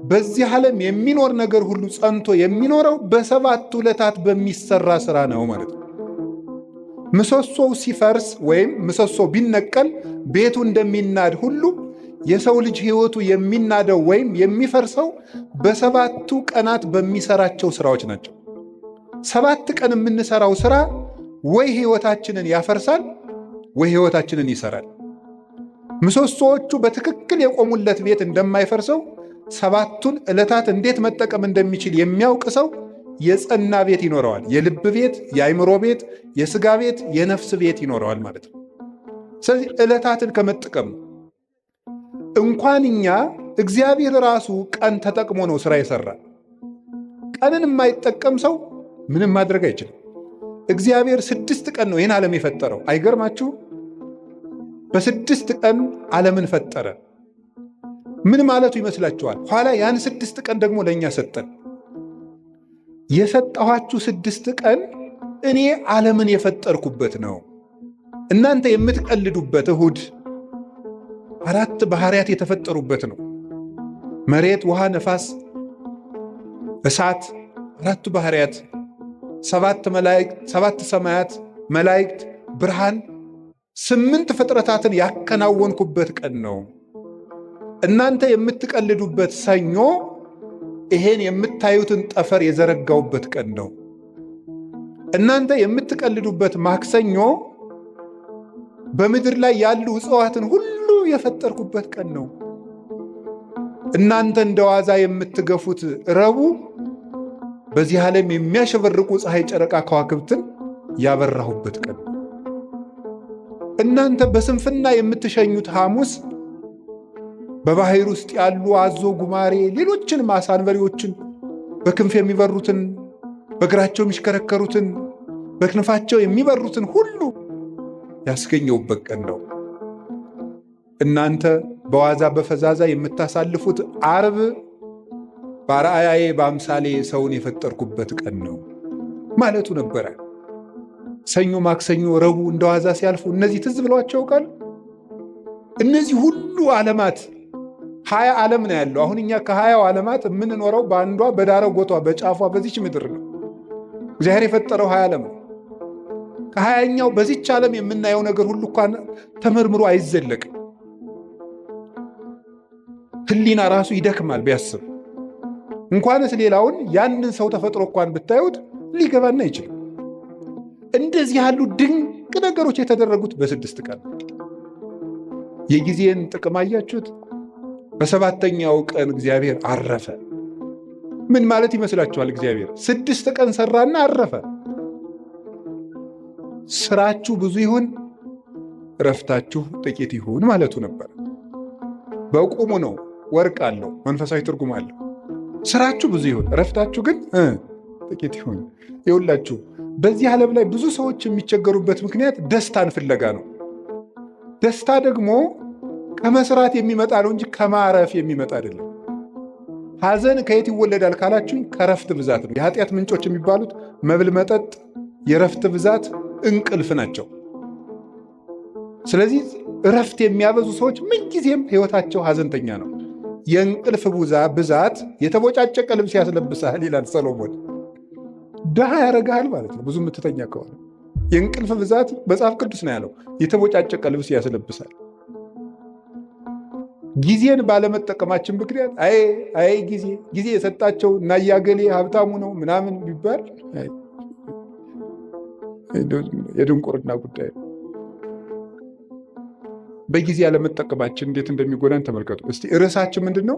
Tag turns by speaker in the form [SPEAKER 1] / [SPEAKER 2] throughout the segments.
[SPEAKER 1] በዚህ ዓለም የሚኖር ነገር ሁሉ ጸንቶ የሚኖረው በሰባት ዕለታት በሚሰራ ሥራ ነው ማለት ነው። ምሰሶው ሲፈርስ ወይም ምሰሶ ቢነቀል ቤቱ እንደሚናድ ሁሉ የሰው ልጅ ሕይወቱ የሚናደው ወይም የሚፈርሰው በሰባቱ ቀናት በሚሰራቸው ሥራዎች ናቸው። 7 ቀን የምንሰራው ሥራ ወይ ሕይወታችንን ያፈርሳል ወይ ሕይወታችንን ይሰራል። ምሰሶዎቹ በትክክል የቆሙለት ቤት እንደማይፈርሰው 7ቱን ዕለታት እንዴት መጠቀም እንደሚችል የሚያውቅ ሰው የጸና ቤት ይኖረዋል። የልብ ቤት፣ የአይምሮ ቤት፣ የሥጋ ቤት፣ የነፍስ ቤት ይኖረዋል ማለት ነው። ስለዚህ ዕለታትን ከመጠቀም እንኳን እኛ እግዚአብሔር ራሱ ቀን ተጠቅሞ ነው ሥራ የሠራ። ቀንን የማይጠቀም ሰው ምንም ማድረግ አይችልም። እግዚአብሔር 6 ቀን ነው ይህን ዓለም የፈጠረው። አይገርማችሁ? በ6 ቀን ዓለምን ፈጠረ። ምን ማለቱ ይመስላችኋል? ኋላ ያን 6 ቀን ደግሞ ለእኛ ሰጠን። የሰጠኋችሁ 6 ቀን እኔ ዓለምን የፈጠርኩበት ነው። እናንተ የምትቀልዱበት እሁድ 4 ባህርያት የተፈጠሩበት ነው። መሬት፣ ውሃ፣ ነፋስ፣ እሳት 4 ባህርያት፣ 7 ሰማያት፣ መላእክት፣ ብርሃን 8 ፍጥረታትን ያከናወንኩበት ቀን ነው። እናንተ የምትቀልዱበት ሰኞ ይሄን የምታዩትን ጠፈር የዘረጋውበት ቀን ነው። እናንተ የምትቀልዱበት ማክሰኞ በምድር ላይ ያሉ እጽዋትን ሁሉ የፈጠርኩበት ቀን ነው። እናንተ እንደ ዋዛ የምትገፉት ረቡዕ በዚህ ዓለም የሚያሸበርቁ ፀሐይ፣ ጨረቃ፣ ከዋክብትን ያበራሁበት ቀን ነው። እናንተ በስንፍና የምትሸኙት ሐሙስ በባሕር ውስጥ ያሉ አዞ፣ ጉማሬ፣ ሌሎችንም ዓሣ አንበሪዎችን በክንፍ የሚበሩትን በእግራቸው የሚሽከረከሩትን በክንፋቸው የሚበሩትን ሁሉ ያስገኘውበት ቀን ነው። እናንተ በዋዛ በፈዛዛ የምታሳልፉት ዓርብ በአርአያዬ በአምሳሌ ሰውን የፈጠርኩበት ቀን ነው ማለቱ ነበረ። ሰኞ፣ ማክሰኞ፣ ረቡዕ እንደ ዋዛ ሲያልፉ እነዚህ ትዝ ብለዋቸው ያውቃሉ? እነዚህ ሁሉ ዓለማት 20 ዓለም ነው ያለው። አሁን እኛ ከ20 ዓለማት የምንኖረው በአንዷ በዳረጎቷ በጫፏ በዚች ምድር ነው። እግዚአብሔር የፈጠረው 20 ዓለም ነው። ከ20ኛው በዚች ዓለም የምናየው ነገር ሁሉ እንኳን ተመርምሮ አይዘለቅም። ሕሊና ራሱ ይደክማል ቢያስብ። እንኳንስ ሌላውን ያንን ሰው ተፈጥሮ እንኳን ብታዩት ሊገባን አይችልም። እንደዚህ ያሉ ድንቅ ነገሮች የተደረጉት በ6 ቀን። የጊዜን ጥቅም አያችሁት? በ7ኛው ቀን እግዚአብሔር አረፈ። ምን ማለት ይመስላችኋል? እግዚአብሔር 6 ቀን ሰራና አረፈ። ስራችሁ ብዙ ይሁን እረፍታችሁ ጥቂት ይሁን ማለቱ ነበር። በቁሙ ነው። ወርቅ አለው፣ መንፈሳዊ ትርጉም አለው። ስራችሁ ብዙ ይሁን እረፍታችሁ ግን ጥቂት ይሁን። ይኸውላችሁ በዚህ ዓለም ላይ ብዙ ሰዎች የሚቸገሩበት ምክንያት ደስታን ፍለጋ ነው። ደስታ ደግሞ ከመስራት የሚመጣ ነው እንጂ ከማረፍ የሚመጣ አይደለም። ሐዘን ከየት ይወለዳል ካላችሁኝ፣ ከረፍት ብዛት ነው። የኃጢአት ምንጮች የሚባሉት መብል፣ መጠጥ፣ የረፍት ብዛት፣ እንቅልፍ ናቸው። ስለዚህ እረፍት የሚያበዙ ሰዎች ምንጊዜም ሕይወታቸው ሐዘንተኛ ነው። የእንቅልፍ ብዛት የተቦጫጨቀ ልብስ ያስለብሳል ይላል ሰሎሞን። ድሃ ያደርግሃል ማለት ነው ብዙ የምትተኛ ከሆነ። የእንቅልፍ ብዛት መጽሐፍ ቅዱስ ነው ያለው፣ የተቦጫጨቀ ልብስ ያስለብሳል። ጊዜን ባለመጠቀማችን ምክንያት አይ ጊዜ የሰጣቸው እና ያገሌ ሀብታሙ ነው ምናምን ቢባል የድንቁርና ጉዳይ ነው። በጊዜ ያለመጠቀማችን እንዴት እንደሚጎዳን ተመልከቱ። እስቲ ርዕሳችን ምንድን ነው?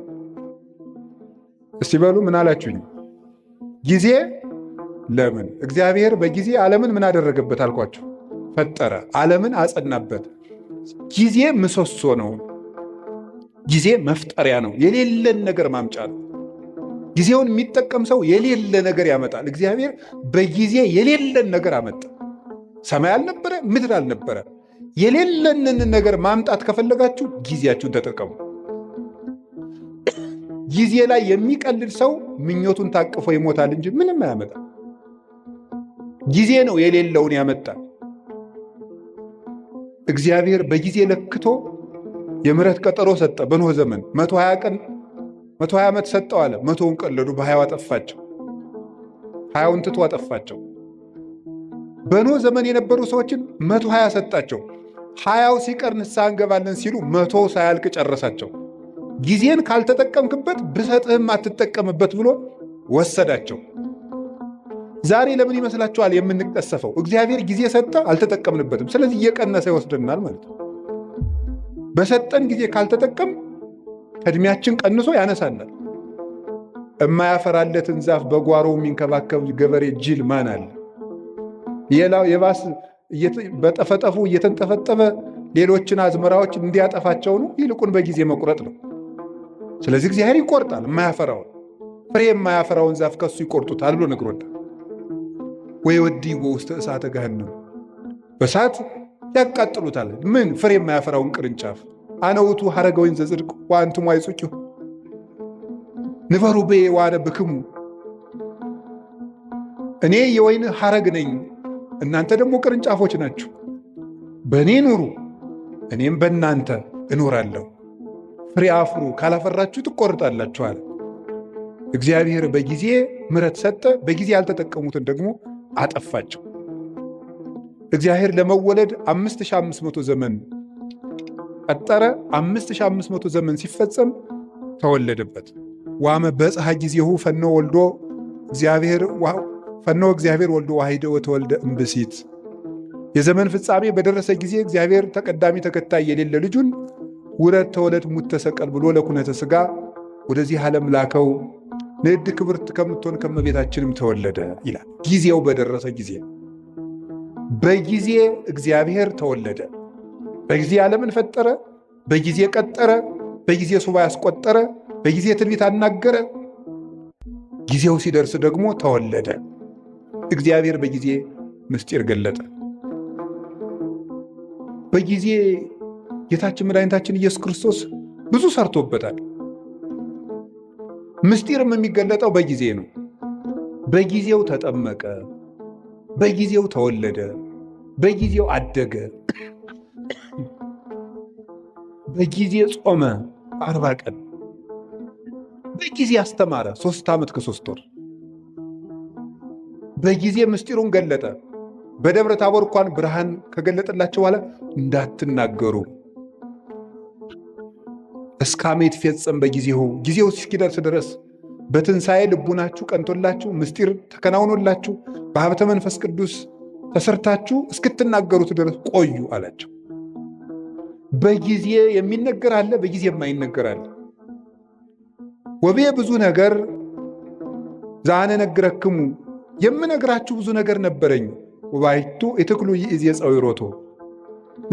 [SPEAKER 1] እስቲ በሉ ምን አላችሁኝ? ጊዜ ለምን? እግዚአብሔር በጊዜ ዓለምን ምን አደረገበት አልኳችሁ? ፈጠረ፣ ዓለምን አጸናበት። ጊዜ ምሰሶ ነው። ጊዜ መፍጠሪያ ነው። የሌለን ነገር ማምጫ ነው። ጊዜውን የሚጠቀም ሰው የሌለ ነገር ያመጣል። እግዚአብሔር በጊዜ የሌለን ነገር አመጣ። ሰማይ አልነበረ፣ ምድር አልነበረ። የሌለንን ነገር ማምጣት ከፈለጋችሁ ጊዜያችሁን ተጠቀሙ። ጊዜ ላይ የሚቀልድ ሰው ምኞቱን ታቅፎ ይሞታል እንጂ ምንም አያመጣም። ጊዜ ነው የሌለውን ያመጣል። እግዚአብሔር በጊዜ ለክቶ የምሕረት ቀጠሮ ሰጠ። በኖህ ዘመን 120 ቀን 120 ዓመት ሰጠው አለ። 100ውን ቀለዱ፣ በ20 አጠፋቸው። 20ውን ትቶ አጠፋቸው። በኖህ ዘመን የነበሩ ሰዎችን 120 ሰጣቸው። 20ው ሲቀር ንስሐ እንገባለን ሲሉ 100 ሳያልቅ ጨረሳቸው። ጊዜን ካልተጠቀምክበት ብሰጥህም አትጠቀምበት ብሎ ወሰዳቸው። ዛሬ ለምን ይመስላችኋል የምንቀሰፈው? እግዚአብሔር ጊዜ ሰጠ፣ አልተጠቀምንበትም። ስለዚህ እየቀነሰ ይወስደናል ማለት ነው። በሰጠን ጊዜ ካልተጠቀም ከእድሜያችን ቀንሶ ያነሳናል። እማያፈራለትን ዛፍ በጓሮ የሚንከባከብ ገበሬ ጅል ማን አለ? ሌላው የባስ በጠፈጠፉ እየተንጠፈጠፈ ሌሎችን አዝመራዎች እንዲያጠፋቸው ነው። ይልቁን በጊዜ መቁረጥ ነው። ስለዚህ እግዚአብሔር ይቆርጣል። የማያፈራውን ፍሬ የማያፈራውን ዛፍ ከሱ ይቆርጡታል ብሎ ነግሮናል። ወይወዲዎ ውስተ እሳተ ገሃነም፣ በእሳት ያቃጥሉታል። ምን? ፍሬ የማያፈራውን ቅርንጫፍ። አነ ውእቱ ሐረገ ወይን ዘጽድቅ ወአንትሙ አይጹቂሁ ንበሩ በየ ወአነብክሙ፣ እኔ የወይን ሐረግ ነኝ፣ እናንተ ደግሞ ቅርንጫፎች ናችሁ። በእኔ ኑሩ፣ እኔም በእናንተ እኖራለሁ። ፍሬ አፍሩ፣ ካላፈራችሁ ትቆርጣላችሁ አለ። እግዚአብሔር በጊዜ ምሕረት ሰጠ፣ በጊዜ ያልተጠቀሙትን ደግሞ አጠፋቸው። እግዚአብሔር ለመወለድ 5500 ዘመን ቀጠረ። 5500 ዘመን ሲፈጸም ተወለደበት። ዋመ በጽሐ ጊዜሁ ፈኖ እግዚአብሔር ወልዶ ዋሂደ ወተወልደ እምብእሲት። የዘመን ፍጻሜ በደረሰ ጊዜ እግዚአብሔር ተቀዳሚ ተከታይ የሌለ ልጁን ውረድ ተወለድ ሙት ተሰቀል ብሎ ለኩነተ ሥጋ ወደዚህ ዓለም ላከው። ንዕድ ክብርት ከምትሆን ከመቤታችንም ተወለደ ይላል። ጊዜው በደረሰ ጊዜ በጊዜ እግዚአብሔር ተወለደ። በጊዜ ዓለምን ፈጠረ፣ በጊዜ ቀጠረ፣ በጊዜ ሱባዔ ያስቆጠረ፣ በጊዜ ትንቢት አናገረ። ጊዜው ሲደርስ ደግሞ ተወለደ። እግዚአብሔር በጊዜ ምስጢር ገለጠ። በጊዜ ጌታችን መድኃኒታችን ኢየሱስ ክርስቶስ ብዙ ሰርቶበታል። ምስጢርም የሚገለጠው በጊዜ ነው። በጊዜው ተጠመቀ፣ በጊዜው ተወለደ፣ በጊዜው አደገ፣ በጊዜ ጾመ 40 ቀን፣ በጊዜ አስተማረ 3 ዓመት ከ3 ወር፣ በጊዜ ምስጢሩን ገለጠ። በደብረ ታቦር እንኳን ብርሃን ከገለጠላቸው በኋላ እንዳትናገሩ እስከ ዓመ ይትፌጸም በጊዜው፣ ጊዜው እስኪደርስ ድረስ በትንሣኤ ልቡናችሁ ቀንቶላችሁ ምስጢር ተከናውኖላችሁ በሀብተ መንፈስ ቅዱስ ተሰርታችሁ እስክትናገሩት ድረስ ቆዩ አላቸው። በጊዜ የሚነገር አለ፣ በጊዜ የማይነገር አለ። ወቤ ብዙ ነገር ዛነ ነግረክሙ፣ የምነግራችሁ ብዙ ነገር ነበረኝ። ወባይቱ የትክሉ ይእዜ ጸዊሮቶ፣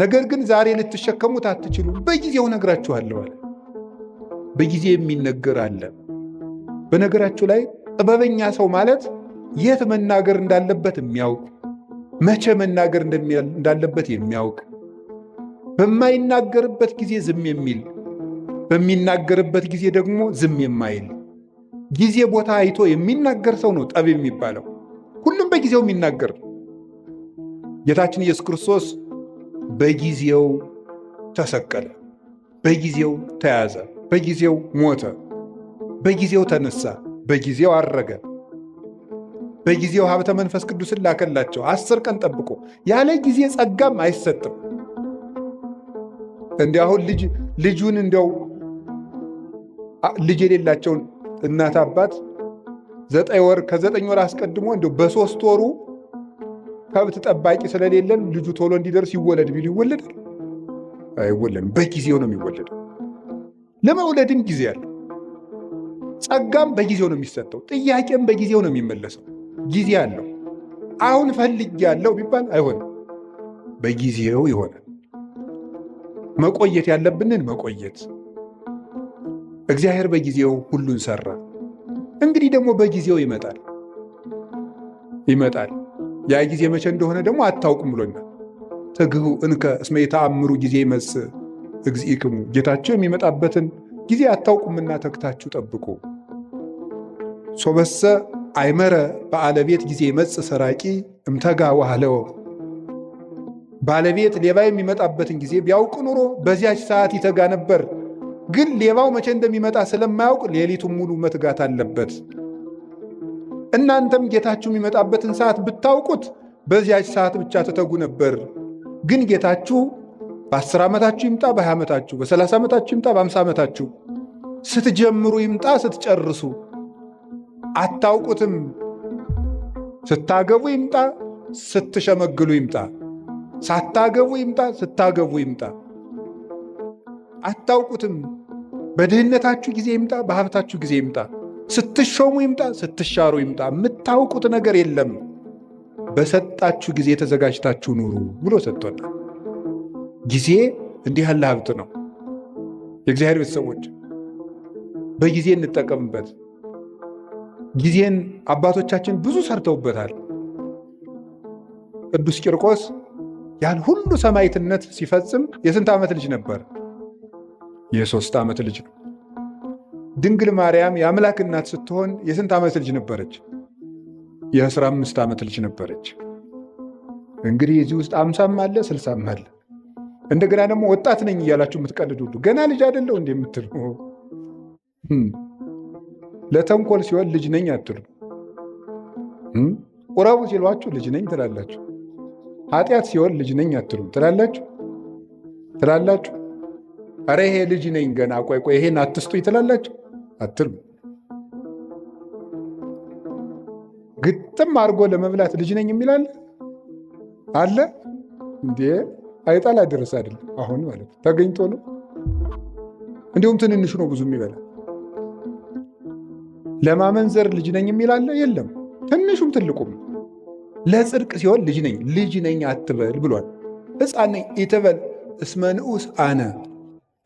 [SPEAKER 1] ነገር ግን ዛሬ ልትሸከሙት አትችሉ፣ በጊዜው ነግራችኋለሁ አለ። በጊዜ የሚነገር አለ። በነገራችሁ ላይ ጥበበኛ ሰው ማለት የት መናገር እንዳለበት የሚያውቅ፣ መቼ መናገር እንዳለበት የሚያውቅ፣ በማይናገርበት ጊዜ ዝም የሚል፣ በሚናገርበት ጊዜ ደግሞ ዝም የማይል፣ ጊዜ ቦታ አይቶ የሚናገር ሰው ነው ጠቢብ የሚባለው። ሁሉም በጊዜው የሚናገር። ጌታችን ኢየሱስ ክርስቶስ በጊዜው ተሰቀለ፣ በጊዜው ተያዘ፣ በጊዜው ሞተ፣ በጊዜው ተነሳ፣ በጊዜው አረገ፣ በጊዜው ሀብተ መንፈስ ቅዱስን ላከላቸው 10 ቀን ጠብቆ። ያለ ጊዜ ጸጋም አይሰጥም። እንዲህ አሁን ልጁን እንዲያው ልጅ የሌላቸውን እናት አባት 9 ወር ከ9 ወር አስቀድሞ እንዲያው በ3 ወሩ ከብት ጠባቂ ስለሌለን ልጁ ቶሎ እንዲደርስ ይወለድ ቢሉ ይወለዳል? አይወለድም። በጊዜው ነው የሚወለደው። ለመውለድም ጊዜ አለው። ጸጋም በጊዜው ነው የሚሰጠው። ጥያቄም በጊዜው ነው የሚመለሰው። ጊዜ አለው። አሁን ፈልጌያለሁ ቢባል አይሆንም፣ በጊዜው ይሆናል። መቆየት ያለብንን መቆየት። እግዚአብሔር በጊዜው ሁሉን ሰራ። እንግዲህ ደግሞ በጊዜው ይመጣል። ያ ጊዜ መቼ እንደሆነ ደግሞ አታውቁም ብሎናል። ትግሁ እንከ እስመ የተአምሩ ጊዜ ይመጽእ እግዚእክሙ፣ ጌታቸው የሚመጣበትን ጊዜ አታውቁምና ተግታችሁ ጠብቁ። ሶበሰ አይመረ በአለቤት ጊዜ ይመጽእ ሰራቂ እምተጋ ዋህለው፣ ባለቤት ሌባ የሚመጣበትን ጊዜ ቢያውቅ ኑሮ በዚያች ሰዓት ይተጋ ነበር። ግን ሌባው መቼ እንደሚመጣ ስለማያውቅ ሌሊቱን ሙሉ መትጋት አለበት። እናንተም ጌታችሁ የሚመጣበትን ሰዓት ብታውቁት በዚያች ሰዓት ብቻ ትተጉ ነበር። ግን ጌታችሁ በ10 ዓመታችሁ ይምጣ፣ በ20 ዓመታችሁ፣ በ30 ዓመታችሁ ይምጣ፣ በ50 ዓመታችሁ፣ ስትጀምሩ ይምጣ፣ ስትጨርሱ አታውቁትም። ስታገቡ ይምጣ፣ ስትሸመግሉ ይምጣ፣ ሳታገቡ ይምጣ፣ ስታገቡ ይምጣ፣ አታውቁትም። በድህነታችሁ ጊዜ ይምጣ፣ በሀብታችሁ ጊዜ ይምጣ፣ ስትሾሙ ይምጣ፣ ስትሻሩ ይምጣ፣ የምታውቁት ነገር የለም። በሰጣችሁ ጊዜ ተዘጋጅታችሁ ኑሩ ብሎ ሰጥቶናል። ጊዜ እንዲህ ያለ ሀብት ነው። የእግዚአብሔር ቤተሰቦች በጊዜ እንጠቀምበት። ጊዜን አባቶቻችን ብዙ ሰርተውበታል። ቅዱስ ቂርቆስ ያን ሁሉ ሰማዕትነት ሲፈጽም የስንት ዓመት ልጅ ነበር? የ3 ዓመት ልጅ ነው። ድንግል ማርያም የአምላክ እናት ስትሆን የስንት ዓመት ልጅ ነበረች? የ15 ዓመት ልጅ ነበረች። እንግዲህ እዚህ ውስጥ 50ም አለ 60ም አለ። እንደገና ደግሞ ወጣት ነኝ እያላችሁ የምትቀልዱ ሁሉ ገና ልጅ አይደለው እንዴ የምትሉ ለተንኮል ሲሆን ልጅ ነኝ አትሉ። ቁረቡ ሲሏችሁ ልጅ ነኝ ትላላችሁ። ኃጢአት ሲሆን ልጅ ነኝ አትሉ ትላላችሁ። አረ ይሄ ልጅ ነኝ ገና ቆይ ይሄን አትስጡኝ ትላላችሁ አትሉ። ግጥም አድርጎ ለመብላት ልጅ ነኝ የሚላል አለ እንዴ? አይጣላ ድረስ አይደለም አሁን ማለት ተገኝቶ ነው። እንዲሁም ትንንሹ ነው ብዙ የሚበላ። ለማመንዘር ልጅ ነኝ የሚላለ የለም። ትንሹም ትልቁም ለጽድቅ ሲሆን ልጅ ነኝ አትበል ብሏል። ሕፃን ነኝ ኢትበል እስመ ንዑስ አነ፣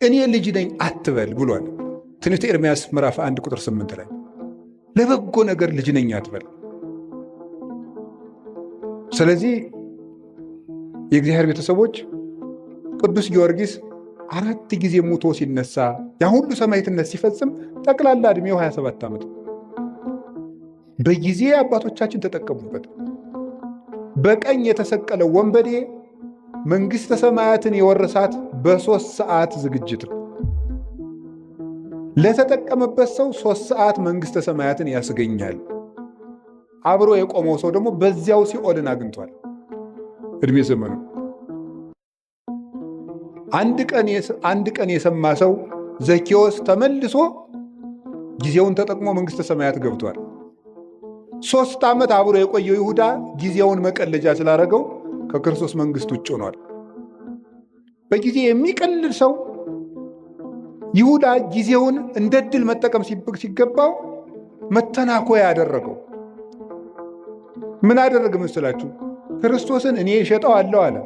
[SPEAKER 1] እኔ ልጅ ነኝ አትበል ብሏል። ትንቢተ ኤርምያስ ምዕራፍ 1 ቁጥር 8 ላይ ለበጎ ነገር ልጅ ነኝ አትበል። ስለዚህ የእግዚአብሔር ቤተሰቦች ቅዱስ ጊዮርጊስ 4 ጊዜ ሙቶ ሲነሳ ያ ሁሉ ሰማዕትነት ሲፈጽም ጠቅላላ ዕድሜው 27 ዓመት። በጊዜ አባቶቻችን ተጠቀሙበት። በቀኝ የተሰቀለው ወንበዴ መንግሥተ ሰማያትን የወረሳት በ3 ሰዓት ዝግጅት ነው። ለተጠቀመበት ሰው 3 ሰዓት መንግሥተ ሰማያትን ያስገኛል። አብሮ የቆመው ሰው ደግሞ በዚያው ሲኦልን አግኝቷል ዕድሜ ዘመኑ። አንድ ቀን የሰማ ሰው ዘኬዎስ ተመልሶ ጊዜውን ተጠቅሞ መንግሥተ ሰማያት ገብቷል። 3 ዓመት አብሮ የቆየው ይሁዳ ጊዜውን መቀለጃ ስላደረገው ከክርስቶስ መንግሥት ውጭ ሆኗል። በጊዜ የሚቀልል ሰው ይሁዳ ጊዜውን እንደ ዕድል መጠቀም ሲገባው መተናኮያ ያደረገው። ምን አደረገ መስላችሁ? ክርስቶስን እኔ እሸጠዋለሁ አለ።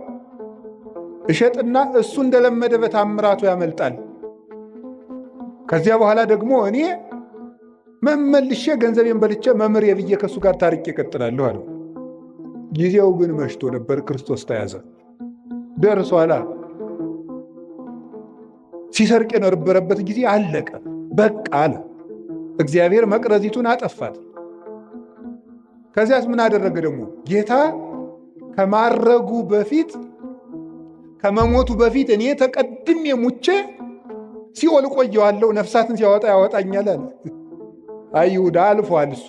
[SPEAKER 1] እሸጥና እሱ እንደለመደ በታምራቱ ያመልጣል። ከዚያ በኋላ ደግሞ እኔ መመልሼ ገንዘቤን በልቼ መምህር የብዬ ከእሱ ጋር ታሪክ እቀጥላለሁ አለው። ጊዜው ግን መሽቶ ነበር። ክርስቶስ ተያዘ። ደርሷላ። ሲሰርቅ የነበረበት ጊዜ አለቀ፣ በቃ አለ። እግዚአብሔር መቅረዚቱን አጠፋት። ከዚያስ ምን አደረገ ደግሞ? ጌታ ከማረጉ በፊት ከመሞቱ በፊት እኔ ተቀድሜ ሙቼ ሲኦል ቆየዋለሁ፣ ነፍሳትን ሲያወጣ ያወጣኛል አለ። አይ ይሁዳ አልፏል። እሱ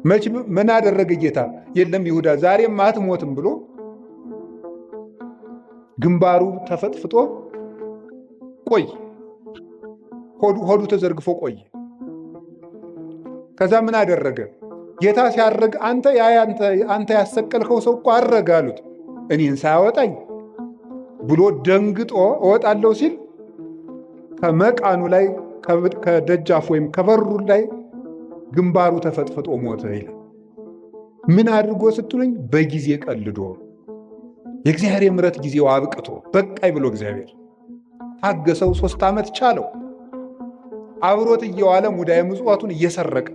[SPEAKER 1] መች ምን አደረገ ጌታ? የለም ይሁዳ ዛሬም አትሞትም ብሎ ግንባሩ ተፈጥፍጦ ቆይ፣ ሆዱ ተዘርግፎ ቆይ። ከዛ ምን አደረገ ጌታ ሲያርግ? አንተ ያሰቀልከው ሰው እኮ አረገ አሉት። እኔን ሳያወጣኝ ብሎ ደንግጦ እወጣለሁ ሲል ከመቃኑ ላይ ከደጃፍ ወይም ከበሩ ላይ ግንባሩ ተፈጥፍጦ ሞተ ይላል። ምን አድርጎ ስትሉኝ? በጊዜ ቀልዶ። የእግዚአብሔር የምሕረት ጊዜው አብቅቶ በቃይ ብሎ እግዚአብሔር ታገሰው። 3 ዓመት ቻለው። አብሮት እየዋለ ሙዳየ ምጽዋቱን እየሰረቀ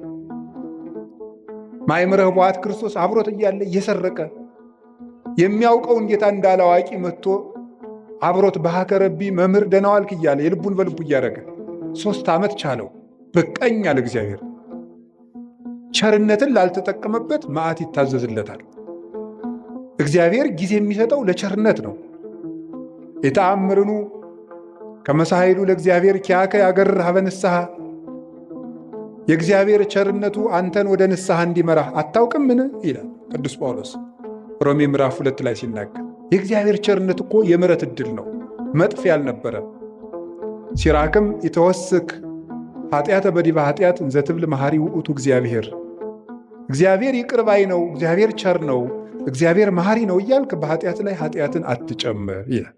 [SPEAKER 1] ማእምረ ኅቡዓት ክርስቶስ አብሮት እያለ እየሰረቀ የሚያውቀውን ጌታ እንዳላዋቂ መጥቶ አብሮት በሀከረቢ መምህር ደህና ዋልክ እያለ የልቡን በልቡ እያደረገ 3 ዓመት ቻለው። በቃኝ አለ እግዚአብሔር። ቸርነትን ላልተጠቀመበት መዓት ይታዘዝለታል። እግዚአብሔር ጊዜ የሚሰጠው ለቸርነት ነው። የተአምርኑ ከመሳይሉ ለእግዚአብሔር ኪያከ ያገርህ ሀበ ንስሐ የእግዚአብሔር ቸርነቱ አንተን ወደ ንስሐ እንዲመራህ አታውቅምን? ይላል ቅዱስ ጳውሎስ ሮሜ ምዕራፍ 2 ላይ ሲናገር። የእግዚአብሔር ቸርነት እኮ የምሕረት ዕድል ነው፣ መጥፊያ አልነበረም። ሲራክም ይተወስክ ኃጢአተ በዲበ ኃጢአት እንዘ ትብል መሐሪ ውእቱ እግዚአብሔር። እግዚአብሔር ይቅር ባይ ነው፣ እግዚአብሔር ቸር ነው፣ እግዚአብሔር መሐሪ ነው እያልክ በኃጢአት ላይ ኃጢአትን አትጨምር ይላል።